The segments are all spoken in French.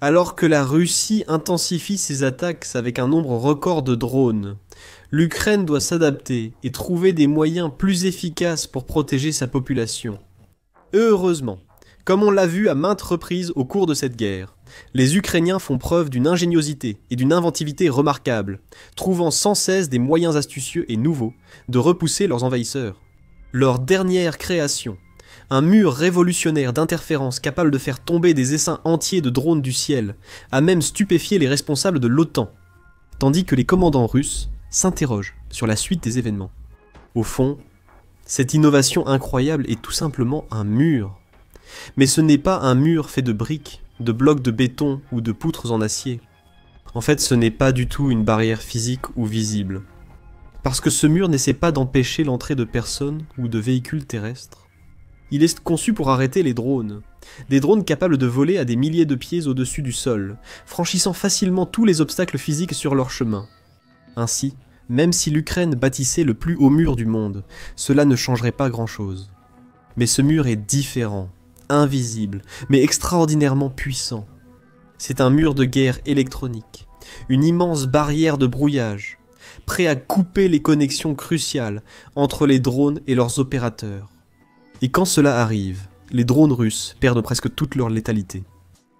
Alors que la Russie intensifie ses attaques avec un nombre record de drones, l'Ukraine doit s'adapter et trouver des moyens plus efficaces pour protéger sa population. Heureusement, comme on l'a vu à maintes reprises au cours de cette guerre, les Ukrainiens font preuve d'une ingéniosité et d'une inventivité remarquables, trouvant sans cesse des moyens astucieux et nouveaux de repousser leurs envahisseurs. Leur dernière création, un mur révolutionnaire d'interférences capable de faire tomber des essaims entiers de drones du ciel, a même stupéfié les responsables de l'OTAN, tandis que les commandants russes s'interrogent sur la suite des événements. Au fond, cette innovation incroyable est tout simplement un mur. Mais ce n'est pas un mur fait de briques, de blocs de béton ou de poutres en acier. En fait, ce n'est pas du tout une barrière physique ou visible. Parce que ce mur n'essaie pas d'empêcher l'entrée de personnes ou de véhicules terrestres. Il est conçu pour arrêter les drones. Des drones capables de voler à des milliers de pieds au-dessus du sol, franchissant facilement tous les obstacles physiques sur leur chemin. Ainsi, même si l'Ukraine bâtissait le plus haut mur du monde, cela ne changerait pas grand-chose. Mais ce mur est différent, invisible, mais extraordinairement puissant. C'est un mur de guerre électronique, une immense barrière de brouillage, prêt à couper les connexions cruciales entre les drones et leurs opérateurs. Et quand cela arrive, les drones russes perdent presque toute leur létalité.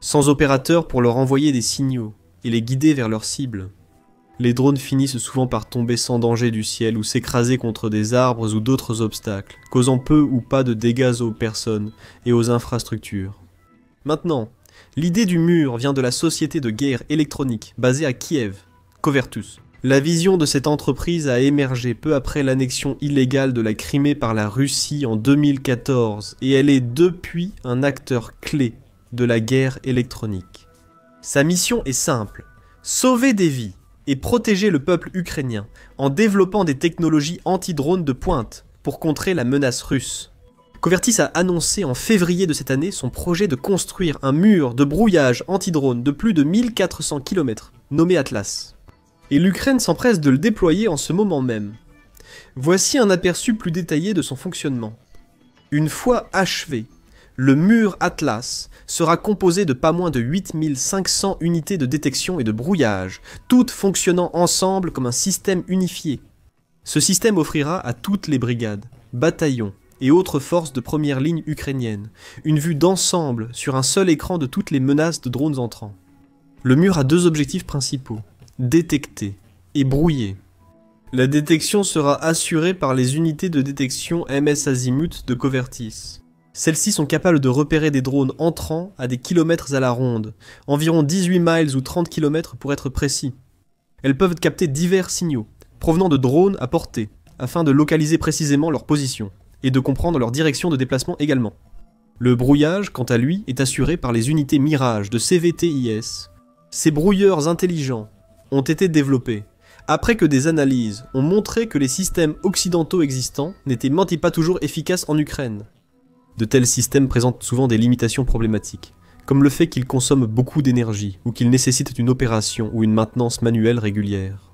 Sans opérateurs pour leur envoyer des signaux et les guider vers leurs cibles, les drones finissent souvent par tomber sans danger du ciel ou s'écraser contre des arbres ou d'autres obstacles, causant peu ou pas de dégâts aux personnes et aux infrastructures. Maintenant, l'idée du mur vient de la société de guerre électronique basée à Kiev, Covertus. La vision de cette entreprise a émergé peu après l'annexion illégale de la Crimée par la Russie en 2014 et elle est depuis un acteur clé de la guerre électronique. Sa mission est simple, sauver des vies et protéger le peuple ukrainien en développant des technologies anti-drones de pointe pour contrer la menace russe. Covertis a annoncé en février de cette année son projet de construire un mur de brouillage anti-drone de plus de 1400 km, nommé Atlas. Et l'Ukraine s'empresse de le déployer en ce moment même. Voici un aperçu plus détaillé de son fonctionnement. Une fois achevé, le mur Atlas sera composé de pas moins de 8500 unités de détection et de brouillage, toutes fonctionnant ensemble comme un système unifié. Ce système offrira à toutes les brigades, bataillons et autres forces de première ligne ukrainiennes une vue d'ensemble sur un seul écran de toutes les menaces de drones entrants. Le mur a deux objectifs principaux. Détecter et brouiller. La détection sera assurée par les unités de détection MS Azimut de Covertis. Celles-ci sont capables de repérer des drones entrants à des kilomètres à la ronde, environ 18 miles ou 30 km pour être précis. Elles peuvent capter divers signaux, provenant de drones à portée, afin de localiser précisément leur position, et de comprendre leur direction de déplacement également. Le brouillage, quant à lui, est assuré par les unités Mirage de CVTIS. Ces brouilleurs intelligents ont été développés après que des analyses ont montré que les systèmes occidentaux existants n'étaient pas toujours efficaces en Ukraine. De tels systèmes présentent souvent des limitations problématiques, comme le fait qu'ils consomment beaucoup d'énergie ou qu'ils nécessitent une opération ou une maintenance manuelle régulière.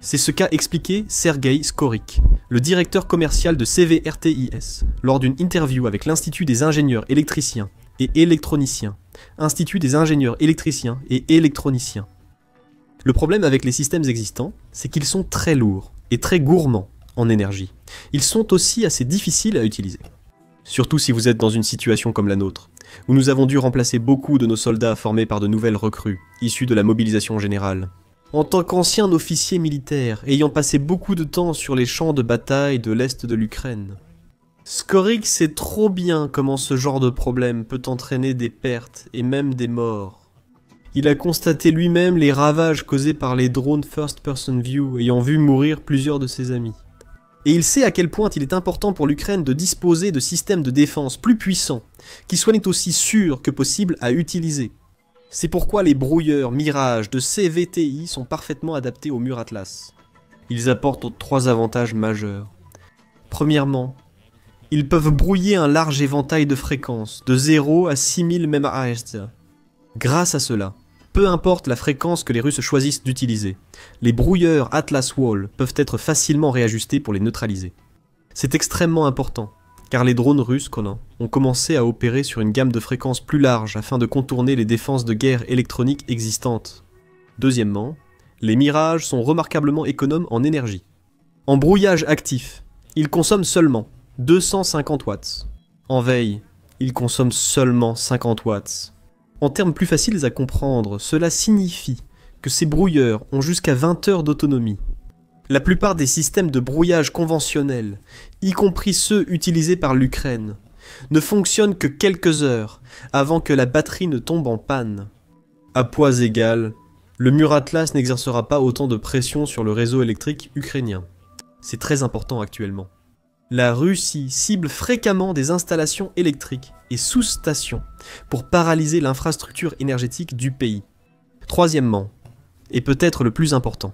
C'est ce qu'a expliqué Sergei Skorik, le directeur commercial de CVRTIS, lors d'une interview avec l'Institut des ingénieurs électriciens et électroniciens, Institut des ingénieurs électriciens et électroniciens. Le problème avec les systèmes existants, c'est qu'ils sont très lourds et très gourmands en énergie. Ils sont aussi assez difficiles à utiliser. Surtout si vous êtes dans une situation comme la nôtre, où nous avons dû remplacer beaucoup de nos soldats formés par de nouvelles recrues, issues de la mobilisation générale. En tant qu'ancien officier militaire, ayant passé beaucoup de temps sur les champs de bataille de l'Est de l'Ukraine, Skorik sait trop bien comment ce genre de problème peut entraîner des pertes et même des morts. Il a constaté lui-même les ravages causés par les drones First Person View, ayant vu mourir plusieurs de ses amis. Et il sait à quel point il est important pour l'Ukraine de disposer de systèmes de défense plus puissants, qui soient aussi sûrs que possible à utiliser. C'est pourquoi les brouilleurs Mirage de CVTI sont parfaitement adaptés au mur Atlas. Ils apportent 3 avantages majeurs. Premièrement, ils peuvent brouiller un large éventail de fréquences, de 0 à 6000 MHz. Grâce à cela, peu importe la fréquence que les Russes choisissent d'utiliser, les brouilleurs Atlas Wall peuvent être facilement réajustés pour les neutraliser. C'est extrêmement important, car les drones russes, Conan, ont commencé à opérer sur une gamme de fréquences plus large afin de contourner les défenses de guerre électroniques existantes. Deuxièmement, les Mirages sont remarquablement économes en énergie. En brouillage actif, ils consomment seulement 250 watts. En veille, ils consomment seulement 50 watts. En termes plus faciles à comprendre, cela signifie que ces brouilleurs ont jusqu'à 20 heures d'autonomie. La plupart des systèmes de brouillage conventionnels, y compris ceux utilisés par l'Ukraine, ne fonctionnent que quelques heures avant que la batterie ne tombe en panne. À poids égal, le mur Atlas n'exercera pas autant de pression sur le réseau électrique ukrainien. C'est très important actuellement. La Russie cible fréquemment des installations électriques et sous-stations pour paralyser l'infrastructure énergétique du pays. Troisièmement, et peut-être le plus important,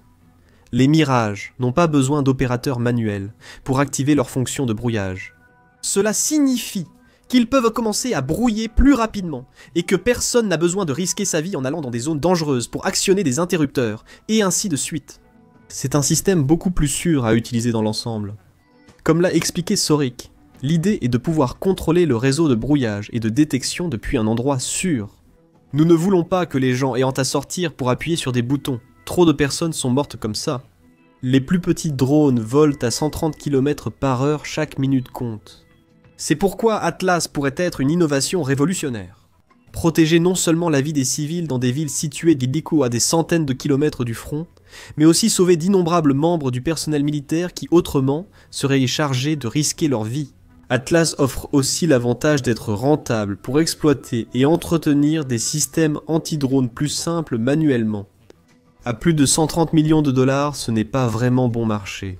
les Mirages n'ont pas besoin d'opérateurs manuels pour activer leur fonction de brouillage. Cela signifie qu'ils peuvent commencer à brouiller plus rapidement et que personne n'a besoin de risquer sa vie en allant dans des zones dangereuses pour actionner des interrupteurs, et ainsi de suite. C'est un système beaucoup plus sûr à utiliser dans l'ensemble. Comme l'a expliqué Sorik, l'idée est de pouvoir contrôler le réseau de brouillage et de détection depuis un endroit sûr. Nous ne voulons pas que les gens ayant à sortir pour appuyer sur des boutons. Trop de personnes sont mortes comme ça. Les plus petits drones volent à 130 km/h chaque minute compte. C'est pourquoi Atlas pourrait être une innovation révolutionnaire. Protéger non seulement la vie des civils dans des villes situées illico à des centaines de kilomètres du front, mais aussi sauver d'innombrables membres du personnel militaire qui autrement seraient chargés de risquer leur vie. Atlas offre aussi l'avantage d'être rentable pour exploiter et entretenir des systèmes anti-drones plus simples manuellement. À plus de 130 millions de dollars, ce n'est pas vraiment bon marché.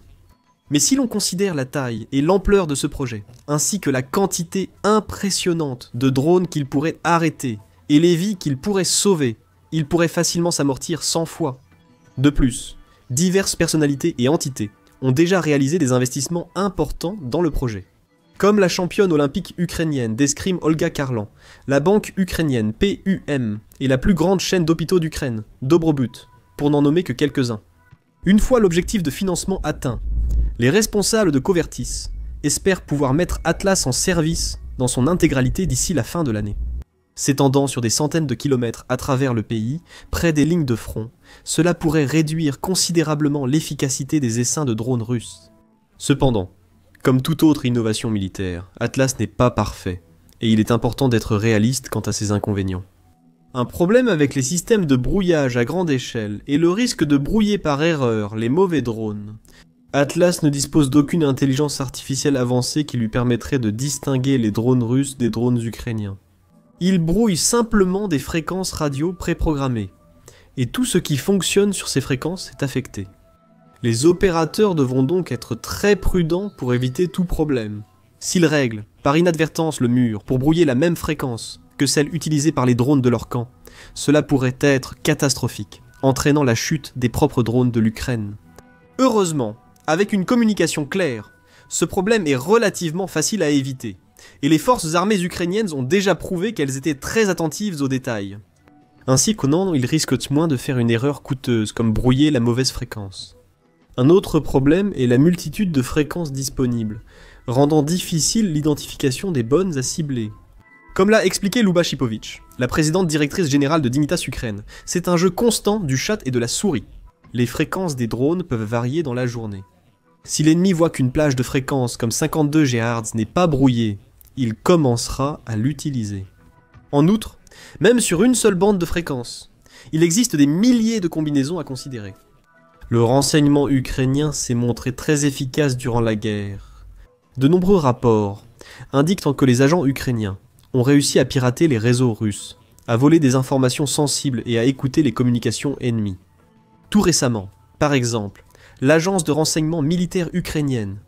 Mais si l'on considère la taille et l'ampleur de ce projet, ainsi que la quantité impressionnante de drones qu'il pourrait arrêter et les vies qu'il pourrait sauver, il pourrait facilement s'amortir 100 fois. De plus, diverses personnalités et entités ont déjà réalisé des investissements importants dans le projet. Comme la championne olympique ukrainienne d'escrime Olga Karlan, la banque ukrainienne PUM et la plus grande chaîne d'hôpitaux d'Ukraine, Dobrobut, pour n'en nommer que quelques-uns. Une fois l'objectif de financement atteint, les responsables de Covertis espèrent pouvoir mettre Atlas en service dans son intégralité d'ici la fin de l'année. S'étendant sur des centaines de kilomètres à travers le pays, près des lignes de front, cela pourrait réduire considérablement l'efficacité des essaims de drones russes. Cependant, comme toute autre innovation militaire, Atlas n'est pas parfait, et il est important d'être réaliste quant à ses inconvénients. Un problème avec les systèmes de brouillage à grande échelle est le risque de brouiller par erreur les mauvais drones. Atlas ne dispose d'aucune intelligence artificielle avancée qui lui permettrait de distinguer les drones russes des drones ukrainiens. Il brouille simplement des fréquences radio préprogrammées, et tout ce qui fonctionne sur ces fréquences est affecté. Les opérateurs devront donc être très prudents pour éviter tout problème. S'ils règlent, par inadvertance, le mur pour brouiller la même fréquence que celle utilisée par les drones de leur camp, cela pourrait être catastrophique, entraînant la chute des propres drones de l'Ukraine. Heureusement, avec une communication claire, ce problème est relativement facile à éviter, et les forces armées ukrainiennes ont déjà prouvé qu'elles étaient très attentives aux détails. Ainsi qu'au ils risquent moins de faire une erreur coûteuse, comme brouiller la mauvaise fréquence. Un autre problème est la multitude de fréquences disponibles, rendant difficile l'identification des bonnes à cibler. Comme l'a expliqué Luba Shipovich, la présidente directrice générale de Dignitas Ukraine, c'est un jeu constant du chat et de la souris. Les fréquences des drones peuvent varier dans la journée. Si l'ennemi voit qu'une plage de fréquences comme 52 GHz n'est pas brouillée, il commencera à l'utiliser. En outre, même sur une seule bande de fréquences, il existe des milliers de combinaisons à considérer. Le renseignement ukrainien s'est montré très efficace durant la guerre. De nombreux rapports indiquent que les agents ukrainiens ont réussi à pirater les réseaux russes, à voler des informations sensibles et à écouter les communications ennemies. Tout récemment, par exemple, l'agence de renseignement militaire ukrainienne,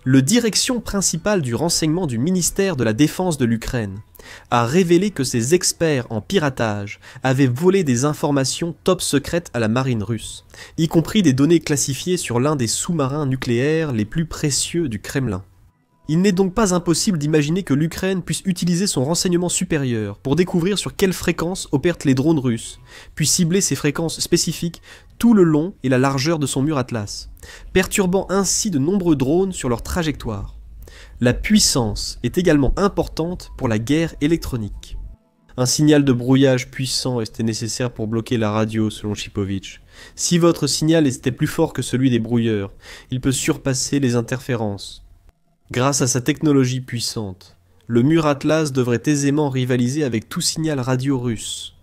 le direction principale du renseignement du ministère de la Défense de l'Ukraine, a révélé que ses experts en piratage avaient volé des informations top secrètes à la marine russe, y compris des données classifiées sur l'un des sous-marins nucléaires les plus précieux du Kremlin. Il n'est donc pas impossible d'imaginer que l'Ukraine puisse utiliser son renseignement supérieur pour découvrir sur quelle fréquence opèrent les drones russes, puis cibler ces fréquences spécifiques tout le long et la largeur de son mur Atlas, perturbant ainsi de nombreux drones sur leur trajectoire. La puissance est également importante pour la guerre électronique. Un signal de brouillage puissant était nécessaire pour bloquer la radio, selon Chipovitch. Si votre signal était plus fort que celui des brouilleurs, il peut surpasser les interférences. Grâce à sa technologie puissante, le mur Atlas devrait aisément rivaliser avec tout signal radio russe.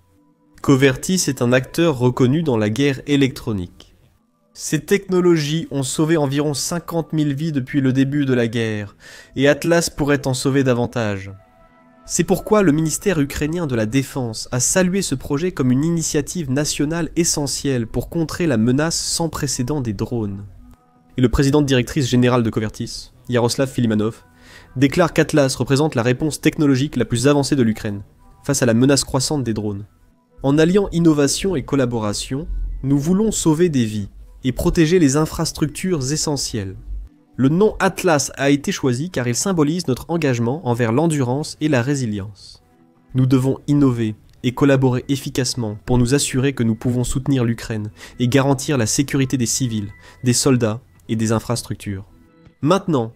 Covertis est un acteur reconnu dans la guerre électronique. Ces technologies ont sauvé environ 50 000 vies depuis le début de la guerre, et Atlas pourrait en sauver davantage. C'est pourquoi le ministère ukrainien de la Défense a salué ce projet comme une initiative nationale essentielle pour contrer la menace sans précédent des drones. Et le président directrice générale de Covertis, Yaroslav Filimanov, déclare qu'Atlas représente la réponse technologique la plus avancée de l'Ukraine, face à la menace croissante des drones. En alliant innovation et collaboration, nous voulons sauver des vies et protéger les infrastructures essentielles. Le nom Atlas a été choisi car il symbolise notre engagement envers l'endurance et la résilience. Nous devons innover et collaborer efficacement pour nous assurer que nous pouvons soutenir l'Ukraine et garantir la sécurité des civils, des soldats et des infrastructures. Maintenant,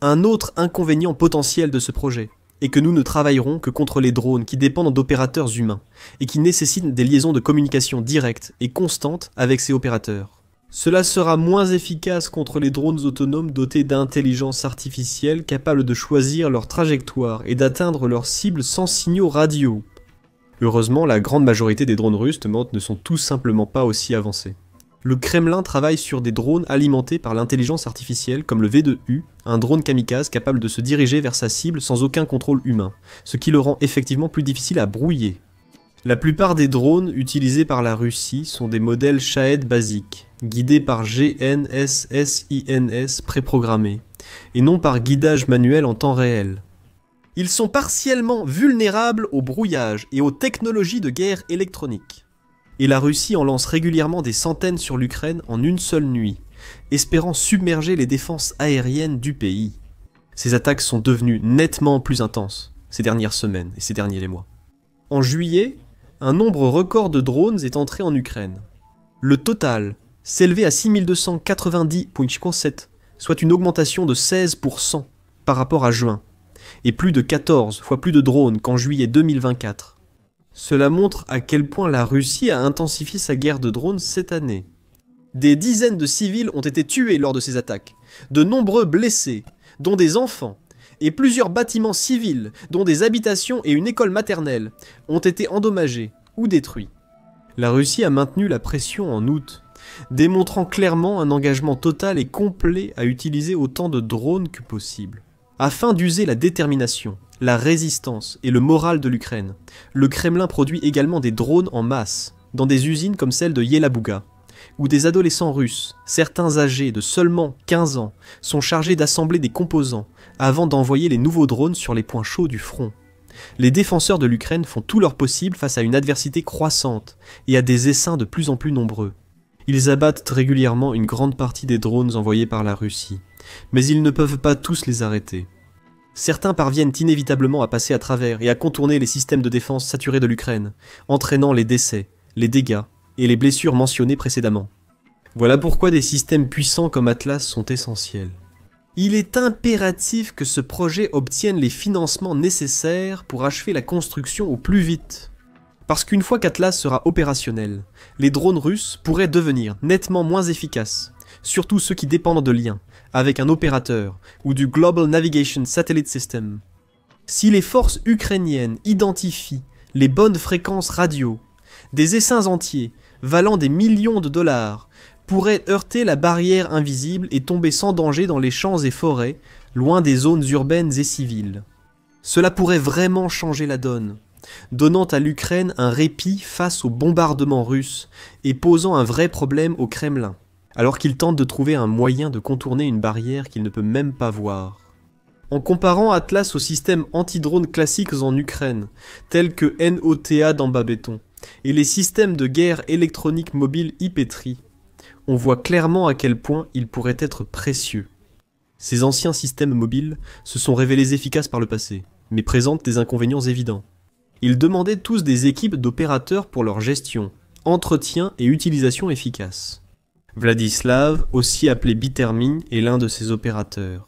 un autre inconvénient potentiel de ce projet est que nous ne travaillerons que contre les drones qui dépendent d'opérateurs humains et qui nécessitent des liaisons de communication directes et constantes avec ces opérateurs. Cela sera moins efficace contre les drones autonomes dotés d'intelligence artificielle capables de choisir leur trajectoire et d'atteindre leurs cibles sans signaux radio. Heureusement, la grande majorité des drones russes ne sont tout simplement pas aussi avancés. Le Kremlin travaille sur des drones alimentés par l'intelligence artificielle comme le V2U, un drone kamikaze capable de se diriger vers sa cible sans aucun contrôle humain, ce qui le rend effectivement plus difficile à brouiller. La plupart des drones utilisés par la Russie sont des modèles Shahed basiques, guidés par GNSS-INS préprogrammés, et non par guidage manuel en temps réel. Ils sont partiellement vulnérables au brouillage et aux technologies de guerre électronique. Et la Russie en lance régulièrement des centaines sur l'Ukraine en une seule nuit, espérant submerger les défenses aériennes du pays. Ces attaques sont devenues nettement plus intenses ces dernières semaines et ces derniers mois. En juillet, un nombre record de drones est entré en Ukraine. Le total s'élevait à 6290,7, soit une augmentation de 16% par rapport à juin, et plus de 14 fois plus de drones qu'en juillet 2024. Cela montre à quel point la Russie a intensifié sa guerre de drones cette année. Des dizaines de civils ont été tués lors de ces attaques, de nombreux blessés, dont des enfants, et plusieurs bâtiments civils, dont des habitations et une école maternelle, ont été endommagés ou détruits. La Russie a maintenu la pression en août, démontrant clairement un engagement total et complet à utiliser autant de drones que possible. Afin d'user la détermination, la résistance et le moral de l'Ukraine, le Kremlin produit également des drones en masse, dans des usines comme celle de Yelabuga, où des adolescents russes, certains âgés de seulement 15 ans, sont chargés d'assembler des composants avant d'envoyer les nouveaux drones sur les points chauds du front. Les défenseurs de l'Ukraine font tout leur possible face à une adversité croissante et à des essaims de plus en plus nombreux. Ils abattent régulièrement une grande partie des drones envoyés par la Russie, mais ils ne peuvent pas tous les arrêter. Certains parviennent inévitablement à passer à travers et à contourner les systèmes de défense saturés de l'Ukraine, entraînant les décès, les dégâts et les blessures mentionnées précédemment. Voilà pourquoi des systèmes puissants comme Atlas sont essentiels. Il est impératif que ce projet obtienne les financements nécessaires pour achever la construction au plus vite. Parce qu'une fois qu'Atlas sera opérationnel, les drones russes pourraient devenir nettement moins efficaces, surtout ceux qui dépendent de liens, avec un opérateur ou du Global Navigation Satellite System. Si les forces ukrainiennes identifient les bonnes fréquences radio, des essaims entiers, valant des millions de dollars, pourraient heurter la barrière invisible et tomber sans danger dans les champs et forêts, loin des zones urbaines et civiles. Cela pourrait vraiment changer la donne, donnant à l'Ukraine un répit face aux bombardements russes et posant un vrai problème au Kremlin, alors qu'il tente de trouver un moyen de contourner une barrière qu'il ne peut même pas voir. En comparant Atlas aux systèmes anti-drones classiques en Ukraine, tels que NOTA dans Babéton, et les systèmes de guerre électronique mobile IP-TRI, on voit clairement à quel point ils pourraient être précieux. Ces anciens systèmes mobiles se sont révélés efficaces par le passé, mais présentent des inconvénients évidents. Ils demandaient tous des équipes d'opérateurs pour leur gestion, entretien et utilisation efficace. Vladislav, aussi appelé Bitermin, est l'un de ces opérateurs.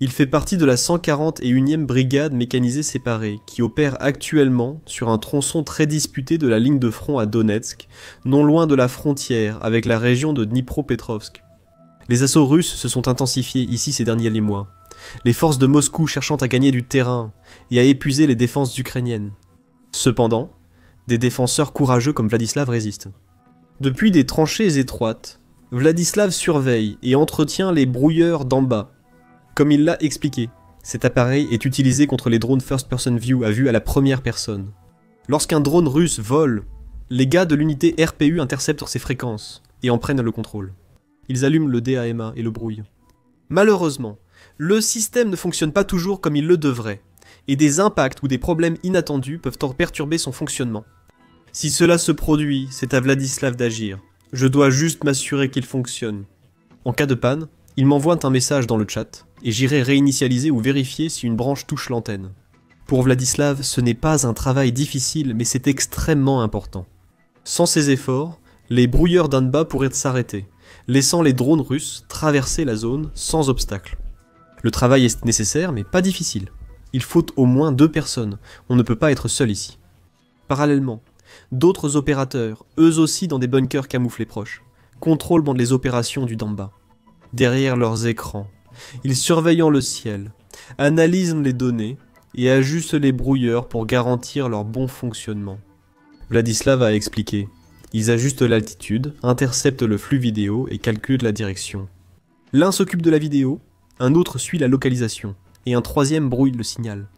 Il fait partie de la 141e brigade mécanisée séparée, qui opère actuellement sur un tronçon très disputé de la ligne de front à Donetsk, non loin de la frontière avec la région de Dnipropetrovsk. Les assauts russes se sont intensifiés ici ces derniers mois, les forces de Moscou cherchant à gagner du terrain et à épuiser les défenses ukrainiennes. Cependant, des défenseurs courageux comme Vladislav résistent. Depuis des tranchées étroites, Vladislav surveille et entretient les brouilleurs d'en bas. Comme il l'a expliqué, cet appareil est utilisé contre les drones First Person View à vue à la première personne. Lorsqu'un drone russe vole, les gars de l'unité RPU interceptent ses fréquences et en prennent le contrôle. Ils allument le DAMA et le brouillent. Malheureusement, le système ne fonctionne pas toujours comme il le devrait, et des impacts ou des problèmes inattendus peuvent perturber son fonctionnement. Si cela se produit, c'est à Vladislav d'agir. Je dois juste m'assurer qu'il fonctionne. En cas de panne, il m'envoie un message dans le chat, et j'irai réinitialiser ou vérifier si une branche touche l'antenne. Pour Vladislav, ce n'est pas un travail difficile, mais c'est extrêmement important. Sans ces efforts, les brouilleurs d'Anba pourraient s'arrêter, laissant les drones russes traverser la zone sans obstacle. Le travail est nécessaire, mais pas difficile. Il faut au moins 2 personnes, on ne peut pas être seul ici. Parallèlement, d'autres opérateurs, eux aussi dans des bunkers camouflés proches, contrôlent les opérations du Donbass. Derrière leurs écrans, ils surveillent le ciel, analysent les données et ajustent les brouilleurs pour garantir leur bon fonctionnement. Vladislav a expliqué. Ils ajustent l'altitude, interceptent le flux vidéo et calculent la direction. L'un s'occupe de la vidéo, un autre suit la localisation, et un troisième brouille le signal.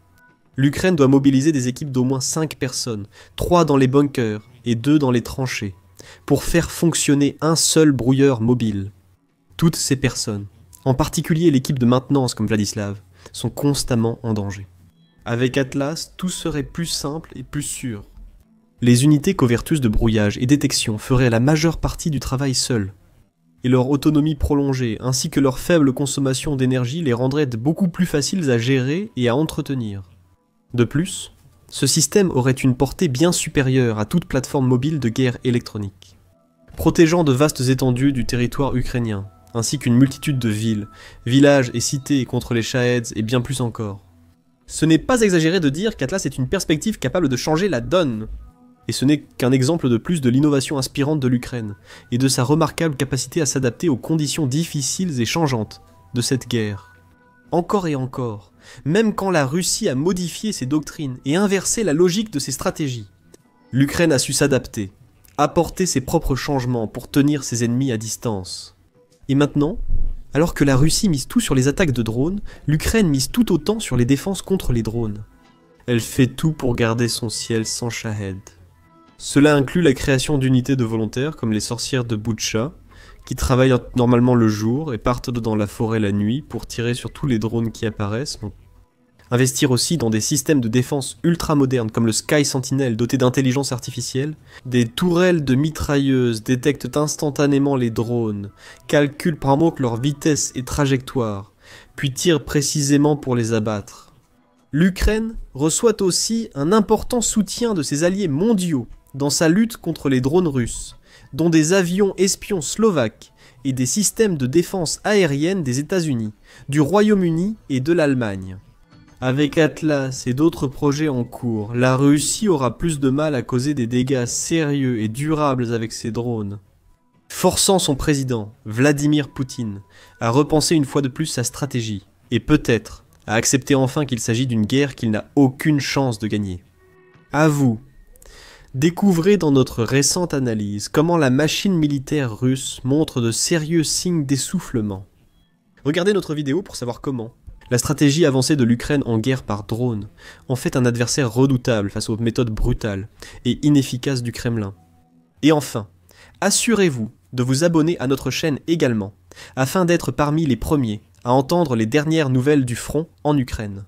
L'Ukraine doit mobiliser des équipes d'au moins 5 personnes, 3 dans les bunkers et 2 dans les tranchées, pour faire fonctionner un seul brouilleur mobile. Toutes ces personnes, en particulier l'équipe de maintenance comme Vladislav, sont constamment en danger. Avec Atlas, tout serait plus simple et plus sûr. Les unités Covertus de brouillage et détection feraient la majeure partie du travail seules, et leur autonomie prolongée ainsi que leur faible consommation d'énergie les rendraient beaucoup plus faciles à gérer et à entretenir. De plus, ce système aurait une portée bien supérieure à toute plateforme mobile de guerre électronique, protégeant de vastes étendues du territoire ukrainien, ainsi qu'une multitude de villes, villages et cités contre les Shaheeds et bien plus encore. Ce n'est pas exagéré de dire qu'Atlas est une perspective capable de changer la donne. Et ce n'est qu'un exemple de plus de l'innovation inspirante de l'Ukraine, et de sa remarquable capacité à s'adapter aux conditions difficiles et changeantes de cette guerre. Encore et encore, même quand la Russie a modifié ses doctrines et inversé la logique de ses stratégies, l'Ukraine a su s'adapter, apporter ses propres changements pour tenir ses ennemis à distance. Et maintenant, alors que la Russie mise tout sur les attaques de drones, l'Ukraine mise tout autant sur les défenses contre les drones. Elle fait tout pour garder son ciel sans Shahed. Cela inclut la création d'unités de volontaires comme les sorcières de Boutcha, qui travaillent normalement le jour et partent dans la forêt la nuit pour tirer sur tous les drones qui apparaissent. Investir aussi dans des systèmes de défense ultra modernes comme le Sky Sentinel doté d'intelligence artificielle, des tourelles de mitrailleuses détectent instantanément les drones, calculent par manque leur vitesse et trajectoire, puis tirent précisément pour les abattre. L'Ukraine reçoit aussi un important soutien de ses alliés mondiaux dans sa lutte contre les drones russes, dont des avions espions slovaques et des systèmes de défense aérienne des États-Unis, du Royaume-Uni et de l'Allemagne. Avec Atlas et d'autres projets en cours, la Russie aura plus de mal à causer des dégâts sérieux et durables avec ses drones, forçant son président, Vladimir Poutine, à repenser une fois de plus sa stratégie, et peut-être à accepter enfin qu'il s'agit d'une guerre qu'il n'a aucune chance de gagner. À vous, découvrez dans notre récente analyse comment la machine militaire russe montre de sérieux signes d'essoufflement. Regardez notre vidéo pour savoir comment la stratégie avancée de l'Ukraine en guerre par drone en fait un adversaire redoutable face aux méthodes brutales et inefficaces du Kremlin. Et enfin, assurez-vous de vous abonner à notre chaîne également, afin d'être parmi les premiers à entendre les dernières nouvelles du front en Ukraine.